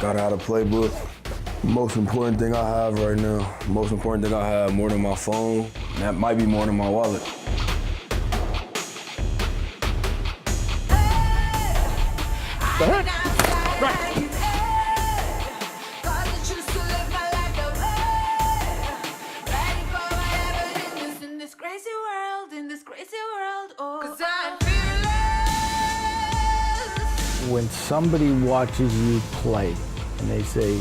Gotta have a playbook. Most important thing I have right now, most important thing I have more than my phone, that might be more than my wallet. When somebody watches you play and they say,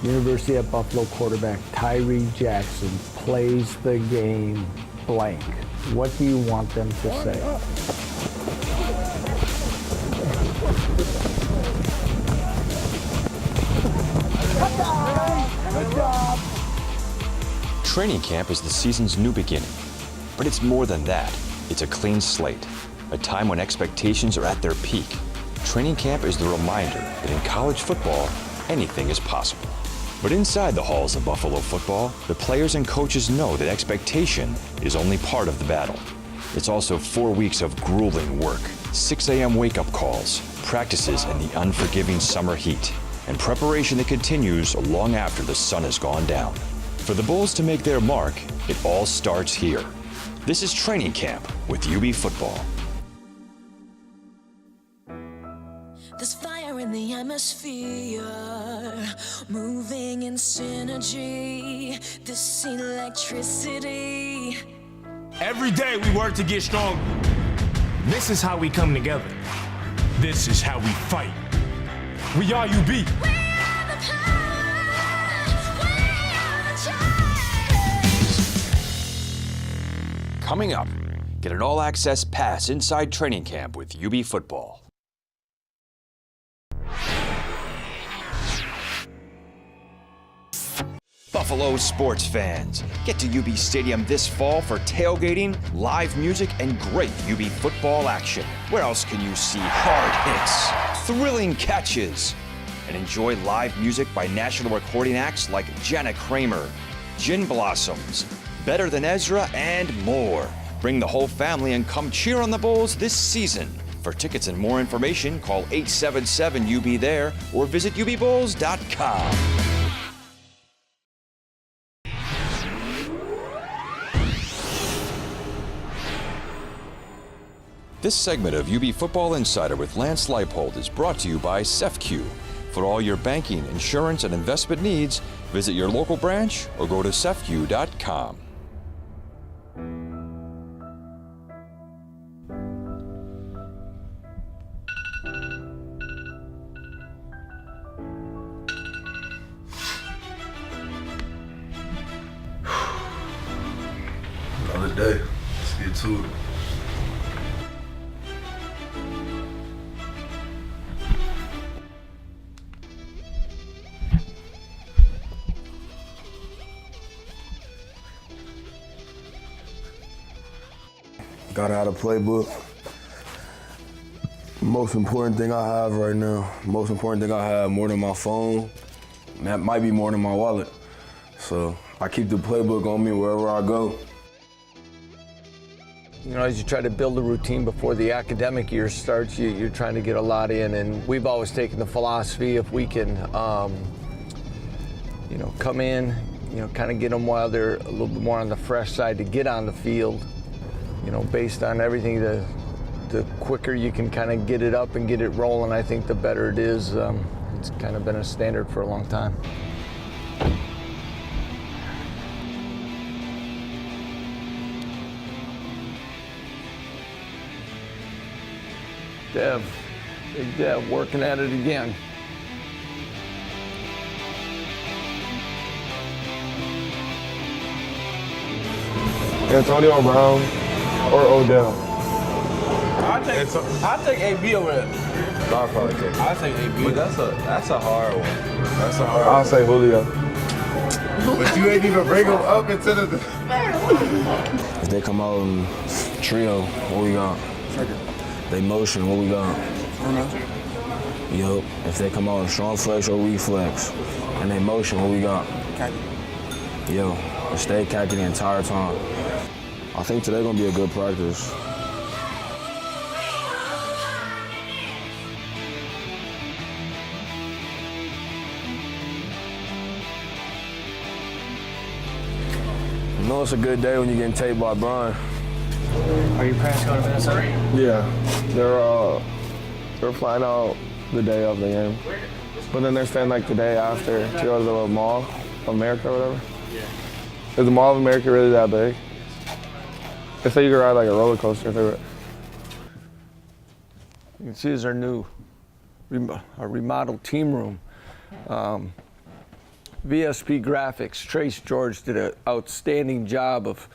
University at Buffalo quarterback Tyree Jackson plays the game blank, what do you want them to say? Good job. Training camp is the season's new beginning, but it's more than that. It's a clean slate, a time when expectations are at their peak. Training camp is the reminder that in college football, anything is possible. But inside the halls of Buffalo football, the players and coaches know that expectation is only part of the battle. It's also 4 weeks of grueling work, 6 a.m. wake-up calls, practices in the unforgiving summer heat, and preparation that continues long after the sun has gone down. For the Bulls to make their mark, it all starts here. This is Training Camp with UB Football. There's fire in the atmosphere, moving in synergy, this electricity. Every day we work to get stronger. This is how we come together. This is how we fight. We are UB. We are the power, we are the change. Coming up, get an all-access pass inside Training Camp with UB Football. Buffalo sports fans, get to UB Stadium this fall for tailgating, live music, and great UB football action. Where else can you see hard hits, thrilling catches, and enjoy live music by national recording acts like Jana Kramer, Gin Blossoms, Better Than Ezra, and more. Bring the whole family and come cheer on the Bulls this season. For tickets and more information, call 877-UB-THERE or visit ubbulls.com. This segment of UB Football Insider with Lance Leipold is brought to you by CEFQ. For all your banking, insurance, and investment needs, visit your local branch or go to cefq.com. Another day. Let's get to it. Gotta have a playbook. Most important thing I have right now, most important thing I have more than my phone, that might be more than my wallet. So I keep the playbook on me wherever I go. You know, as you try to build a routine before the academic year starts, you're trying to get a lot in, and we've always taken the philosophy if we can, you know, come in, you know, kind of get them while they're a little bit more on the fresh side to get on the field. You know, based on everything, the quicker you can kind of get it up and get it rolling, I think the better it is. It's kind of been a standard for a long time. Dev, big Dev, working at it again. Antonio Brown or Odell? I'll take AB over there. I'll probably take. I'll take AB. But that's a hard one. That's a hard. I'll say Julio. But you ain't even bring him up into the. If they come out in trio, what we got? They motion, what we got? Yup. If they come out in strong flex or weak flex, and they motion, what we got? Yo, stay khaki the entire time. I think today gonna be a good practice. know it's a good day when you're getting taped by Brian. Are your parents going to Minnesota? Yeah, they're flying out the day of the game, but then they're staying like the day after to go to the Mall of America or whatever. Yeah. Is the Mall of America really that big? They say you can ride like a roller coaster through it. You can see is our new remodeled team room. VSP Graphics, Trace George did an outstanding job of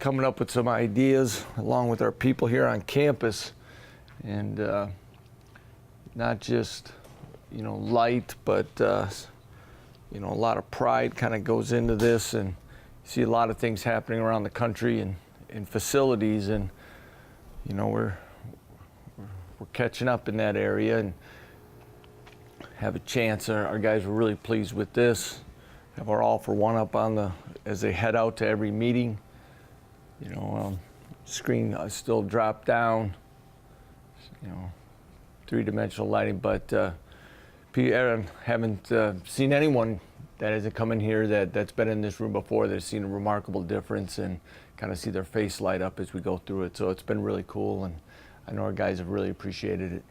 coming up with some ideas along with our people here on campus, and not just, you know, light, but you know, a lot of pride kind of goes into this, and you see a lot of things happening around the country and in facilities, and you know, we're catching up in that area and have a chance. Our guys were really pleased with this. Have our all for one up on the as they head out to every meeting. You know, screen still dropped down. You know, three-dimensional lighting, but Aaron, haven't seen anyone that hasn't come in here that's been in this room before that's seen a remarkable difference and kind of see their face light up as we go through it. So it's been really cool, and I know our guys have really appreciated it.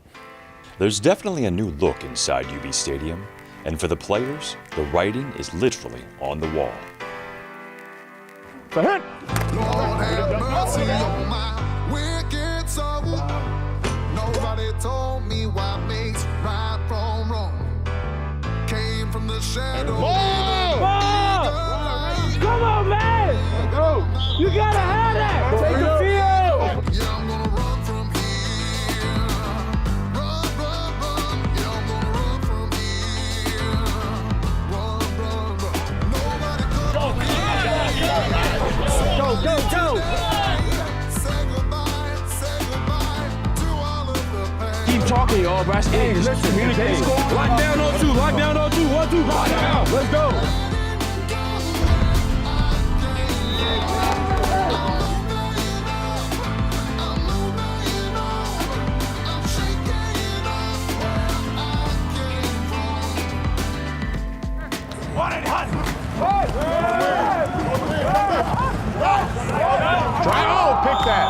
There's definitely a new look inside UB Stadium, and for the players, the writing is literally on the wall. Lord have mercy on my wicked soul. Nobody told me what makes right from wrong. Came from the shadow. Come on, man! Go! You gotta have that! Take the field! Yeah, I'm gonna run from here. Run, run, run. Yeah, I'm gonna run from here. Run, run, run. Nobody told me. Go! Say goodbye to all of the pain. Keep talking, y'all, bro. Hey, listen, communicate. Lock down on two. Lock down on two. 1, 2. Lock down. Let's go. Pick that.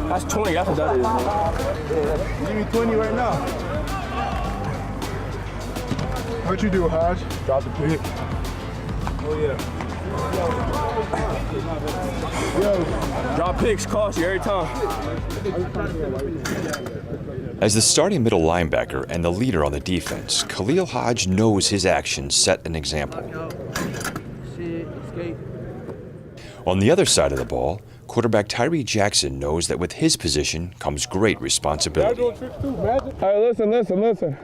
That's 20. That's what that is. Give me 20 right now. What you do, Hodge? Drop the pick. Oh yeah. Yo, drop picks cost you every time. As the starting middle linebacker and the leader on the defense, Khalil Hodge knows his actions set an example. On the other side of the ball, quarterback Tyree Jackson knows that with his position comes great responsibility. Hey, listen.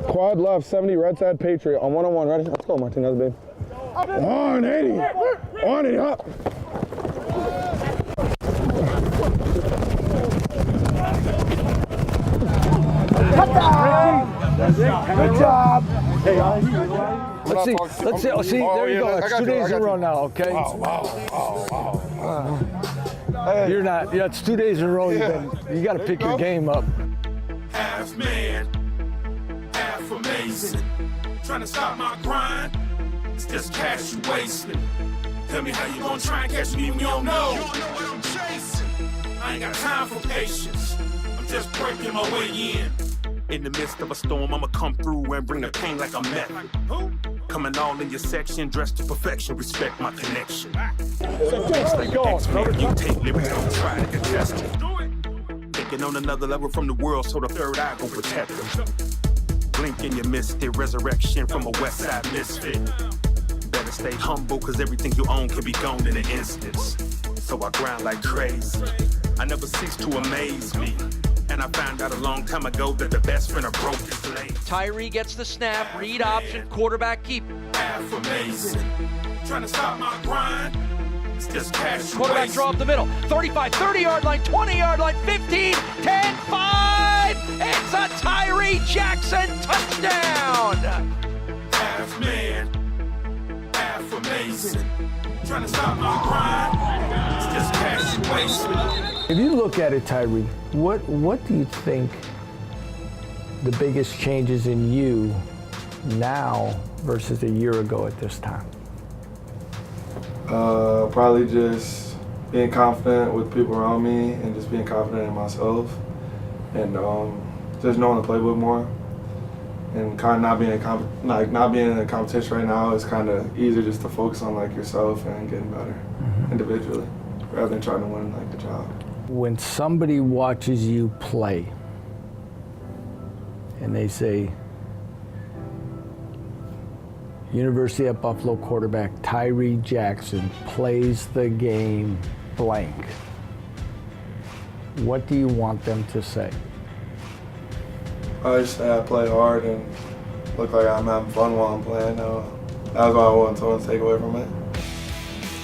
Quad left, 70, right side Patriot on 1-on-1. Ready? Let's go, Martinez, babe. 180. 180 up. Good job! Let's see. Oh, see, there you go. It's 2 days in a row now, okay? You're not. Yeah, it's 2 days in a row. You got to pick your game up. Half man, half amazing. Trying to stop my grind, it's just cash you wasting. Tell me how you gonna try and catch me when you don't know. You don't know what I'm chasing. I ain't got time for patience. I'm just breaking my way in. In the midst of a storm, I'ma come through and bring the pain like a meth. Coming all in your section, dressed to perfection, respect my connection. X-Men, you take lyrics, don't try to contest it. Taking on another level from the world, so the third eye gon' protect them. Blink and you missed it, resurrection from a west side misfit. Better stay humble, cause everything you own can be gone in an instance. So I grind like crazy. I never cease to amaze me. And I found out a long time ago that the best friend are broke is late. Tyree gets the snap, read option, quarterback keep. Half amazing. Trying to stop my grind. It's just cash. Quarterback draw up the middle. 35, 30-yard line, 20-yard line, 15, 10, 5. It's a Tyree Jackson touchdown. Half man, half amazing. Trying to stop my grind. It's just cash wasted. If you look at it, Tyree, what do you think the biggest changes in you now versus a year ago at this time? Probably just being confident with people around me and just being confident in myself, and just knowing the playbook more, and kind of not being in a competition right now. It's kind of easier just to focus on like yourself and getting better individually, rather than trying to win like the job. When somebody watches you play and they say, University at Buffalo quarterback Tyree Jackson plays the game blank, what do you want them to say? I just play hard and look like I'm having fun while I'm playing. That was what I want someone to take away from it.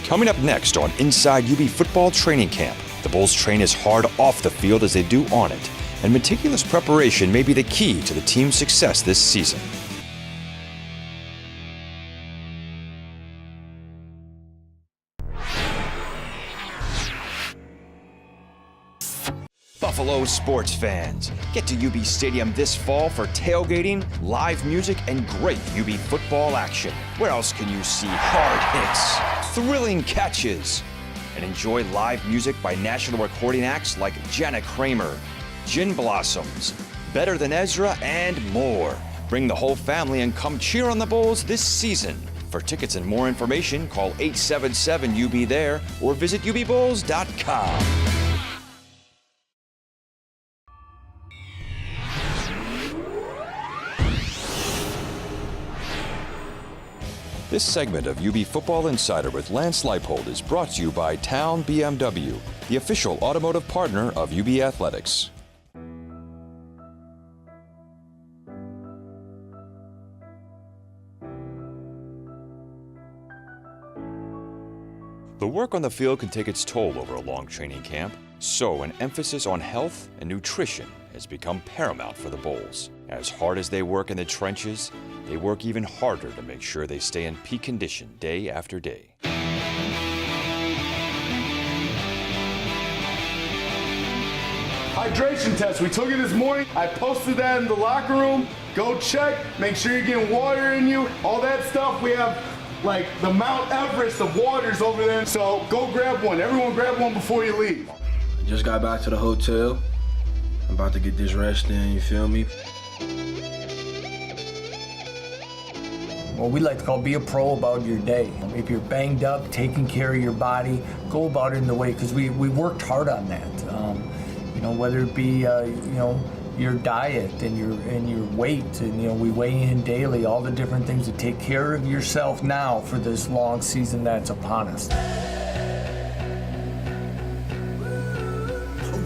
Coming up next on Inside UB Football Training Camp, the Bulls train as hard off the field as they do on it, and meticulous preparation may be the key to the team's success this season. Buffalo sports fans, get to UB Stadium this fall for tailgating, live music, and great UB football action. Where else can you see hard hits, thrilling catches, and enjoy live music by national recording acts like Jana Kramer, Gin Blossoms, Better Than Ezra, and more. Bring the whole family and come cheer on the Bulls this season. For tickets and more information, call 877-UB-THERE or visit UBBulls.com. This segment of UB Football Insider with Lance Leipold is brought to you by Town BMW, the official automotive partner of UB Athletics. The work on the field can take its toll over a long training camp, so an emphasis on health and nutrition has become paramount for the Bulls. As hard as they work in the trenches, they work even harder to make sure they stay in peak condition day after day. Hydration test, we took it this morning. I posted that in the locker room. Go check, make sure you're getting water in you, all that stuff. We have like the Mount Everest of waters over there. So go grab one. Everyone grab one before you leave. Just got back to the hotel. I'm about to get this rest in, you feel me? What we like to call be a pro about your day. If you're banged up, taking care of your body, go about it in the way, because we worked hard on that. You know, whether it be your diet and your weight, and we weigh in daily, all the different things to take care of yourself now for this long season that's upon us.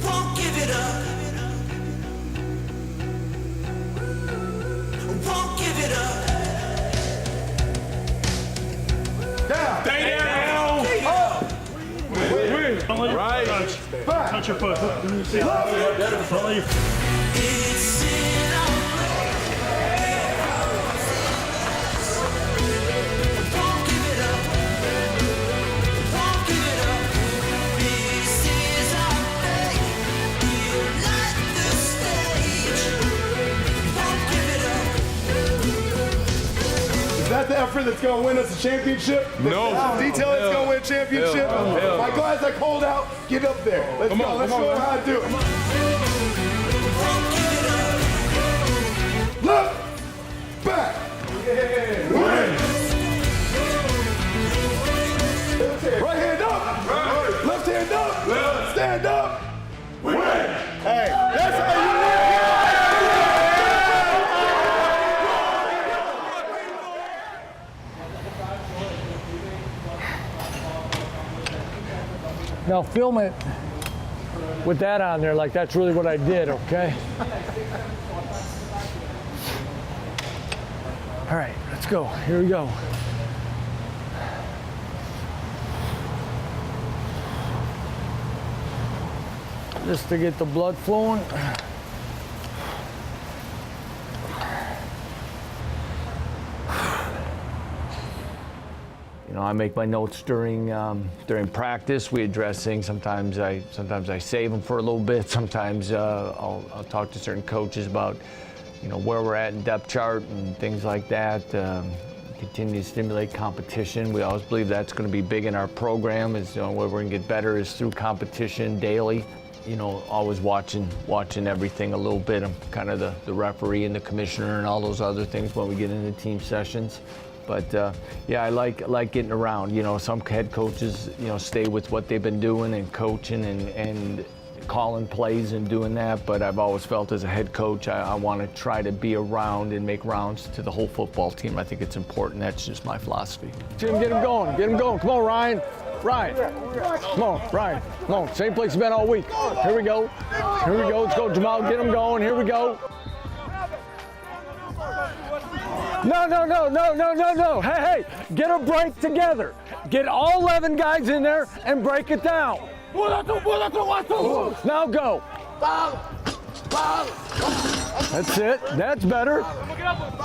Won't give it up. Won't give it up. Down. Stay down. Up. Wait. Don't let your Right. touch. Back. Touch your foot. Left. Don't let your It's in our won't give it up. Won't give it up. This is our day. We'll light the stage. Won't give it up. Is that the effort that's going to win us a championship? No. Detail that's going to win a championship? Hell. My guys that called out, get up there. Let's go. Let's show them how to do it. Look. Back. Yeah. Win. Right hand up. Right. Left hand up. Left. Stand up. Win. Hey, that's how you win. Now film it with that on there, like that's really what I did, okay? All right, let's go. Here we go. Just to get the blood flowing. I make my notes during practice. We address things. Sometimes I save them for a little bit. Sometimes I'll talk to certain coaches about where we're at in depth chart and things like that. Continue to stimulate competition. We always believe that's going to be big in our program. Is where we're going to get better is through competition daily. Always watching everything a little bit. I'm kind of the referee and the commissioner and all those other things when we get into team sessions. But yeah, I like getting around. Some head coaches, stay with what they've been doing and coaching and calling plays and doing that. But I've always felt as a head coach, I want to try to be around and make rounds to the whole football team. I think it's important. That's just my philosophy. Jim, get him going. Get him going. Come on, Ryan. Ryan. Come on, Ryan. Come on. Same place you've been all week. Here we go. Here we go. Let's go, Jamal. Get him going. Here we go. No. Hey, get a break together. Get all 11 guys in there and break it down. Now go. That's it. That's better.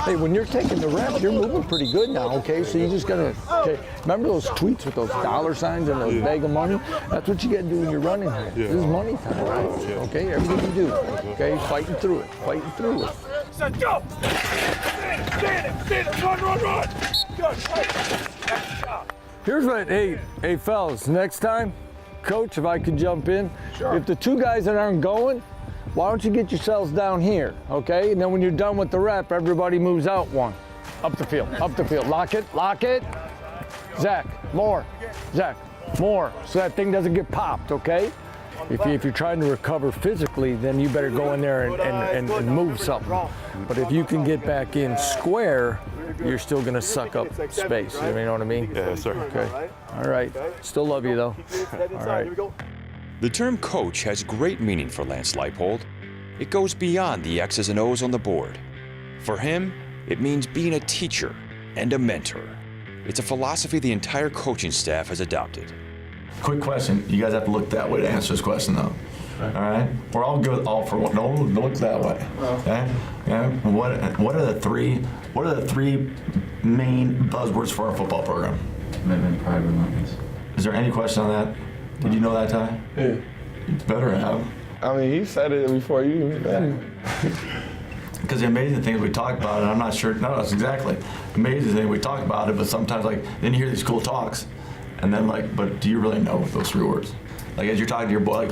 Hey, when you're taking the rep, you're moving pretty good now, okay? So you just gotta, okay, remember those tweets with those dollar signs and those bag of money? That's what you gotta do when you're running here. This is money time, right? Okay, everything you do, okay? Fighting through it, Set, go! Stand it, run! Good, Here's what, hey fellas, next time, Coach, if I could jump in, sure. If the two guys that aren't going, why don't you get yourselves down here, okay? And then when you're done with the rep, everybody moves out one. Up the field. Lock it. Zach, more. So that thing doesn't get popped, okay? If you're trying to recover physically, then you better go in there and move something. But if you can get back in square, you're still going to suck up space. You know what I mean? Yeah, sir. Okay. All right. Still love you, though. All right. The term coach has great meaning for Lance Leipold. It goes beyond the X's and O's on the board. For him, it means being a teacher and a mentor. It's a philosophy the entire coaching staff has adopted. Quick question. You guys have to look that way to answer this question, though. All right? We're all good all for one. Don't look that way. Okay? Yeah. What are the three main buzzwords for our football program? Commitment, pride, relentless. Is there any question on that? Did you know that, Ty? Yeah. You better have. I mean, he said it before you even said it. Because the amazing thing we talked about, and I'm not sure, no, that's exactly. Amazing thing we talked about it, but sometimes then you hear these cool talks, and then but do you really know those 3 words? As you're talking to your boy,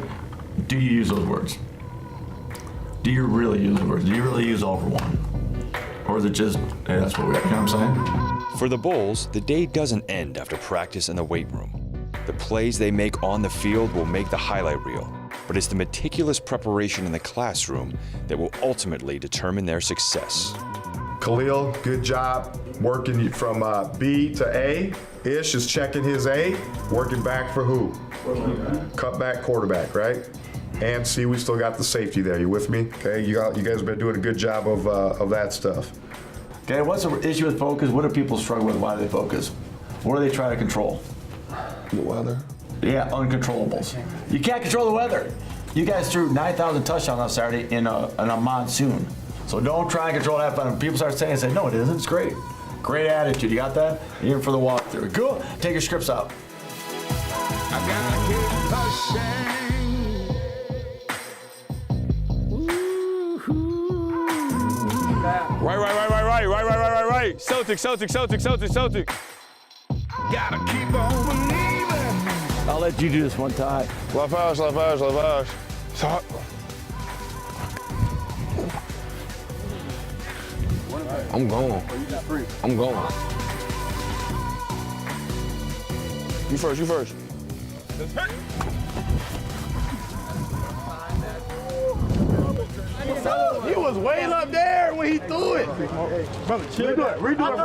do you use those words? Do you really use the words? Do you really use all for one? Or is it just, hey, that's what we got, you know what I'm saying? For the Bulls, the day doesn't end after practice in the weight room. The plays they make on the field will make the highlight reel, but it's the meticulous preparation in the classroom that will ultimately determine their success. Khalil, good job working from B to A. Ish is checking his A, working back for who? Cut back quarterback, right? And see, we still got the safety there. You with me? Okay, you guys have been doing a good job of that stuff. Okay, what's the issue with focus? What do people struggle with? Why do they focus? What do they try to control? The weather. Yeah, uncontrollables. You can't control the weather. You guys threw 9,000 touchdowns on Saturday in a monsoon. So don't try and control that. But when people start saying, no, it isn't. It's great. Great attitude. You got that? You're in for the walkthrough. Cool. Take your scripts out. I gotta keep pushing. Right. Celtic. Gotta keep on believing. I'll let you do this one time. Lavage. So, I'm going. You first. He was way up there when he threw it. Brother, chill. Redo it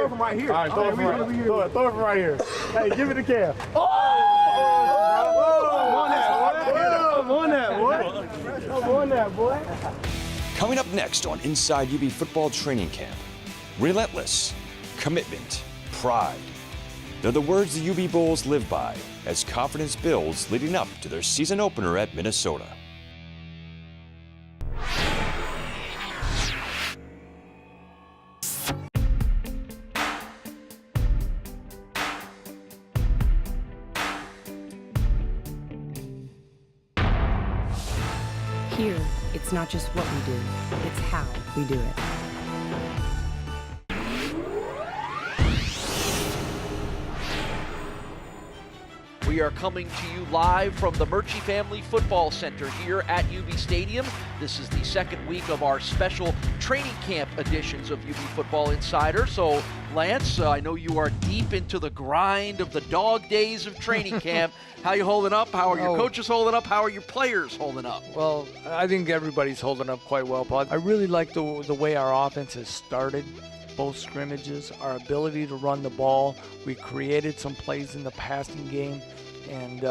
from right here. All right, throw it from right here. Hey, give it to Cam. Oh! On that, boy. Coming up next on Inside UB Football Training Camp, relentless, commitment, pride. They're the words the UB Bulls live by as confidence builds leading up to their season opener at Minnesota. Here, It's not just what we do, it's how we do it. We are coming to you live from the Murchie Family Football Center here at UB Stadium. This is the second week of our special training camp editions of UB Football Insider. So, Lance, I know you are deep into the grind of the dog days of training camp. How you holding up? How are your coaches holding up? How are your players holding up? Well, I think everybody's holding up quite well, Paul. I really like the way our offense has started. Both scrimmages, our ability to run the ball. We created some plays in the passing game. And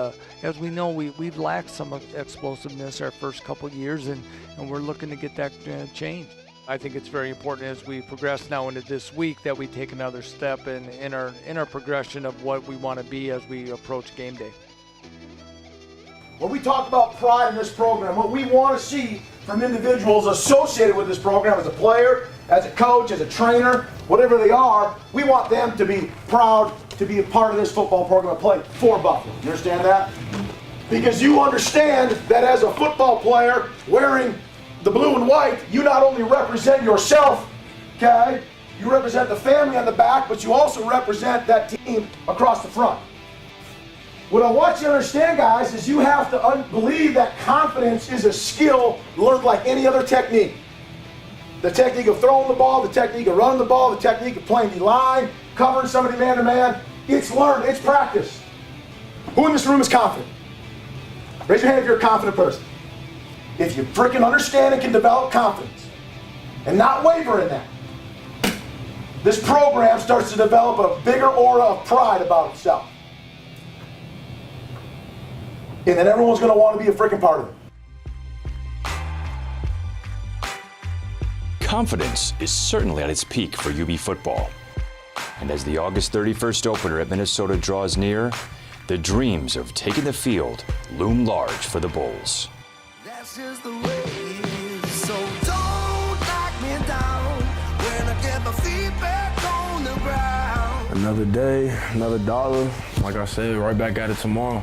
as we know, we've lacked some explosiveness our first couple of years, and we're looking to get that changed. I think it's very important as we progress now into this week that we take another step in our progression of what we want to be as we approach game day. When we talk about pride in this program, what we want to see from individuals associated with this program as a player, as a coach, as a trainer, whatever they are, we want them to be proud to be a part of this football program and play for Buffalo. You understand that? Because you understand that as a football player wearing the blue and white, you not only represent yourself, okay? You represent the family on the back, but you also represent that team across the front. What I want you to understand, guys, is you have to believe that confidence is a skill learned like any other technique. The technique of throwing the ball, the technique of running the ball, the technique of playing the line, covering somebody man-to-man. It's learned, it's practiced. Who in this room is confident? Raise your hand if you're a confident person. If you freaking understand and can develop confidence and not waver in that, this program starts to develop a bigger aura of pride about itself. And then everyone's going to want to be a freaking part of it. Confidence is certainly at its peak for UB football. And as the August 31st opener at Minnesota draws near, the dreams of taking the field loom large for the Bulls. That's just the way it is. So don't knock me down when I get my feet back on the ground. Another day, another dollar. Like I said, right back at it tomorrow.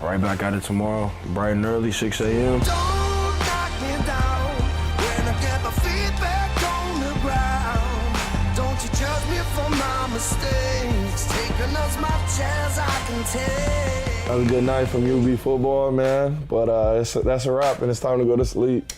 Right back at it tomorrow, bright and early, 6 a.m. Don't knock me down when I get my feet back on the ground. Don't you judge me for my mistakes. Taking as much as I can take. That was a good night from UB football, man. But that's a wrap, and it's time to go to sleep.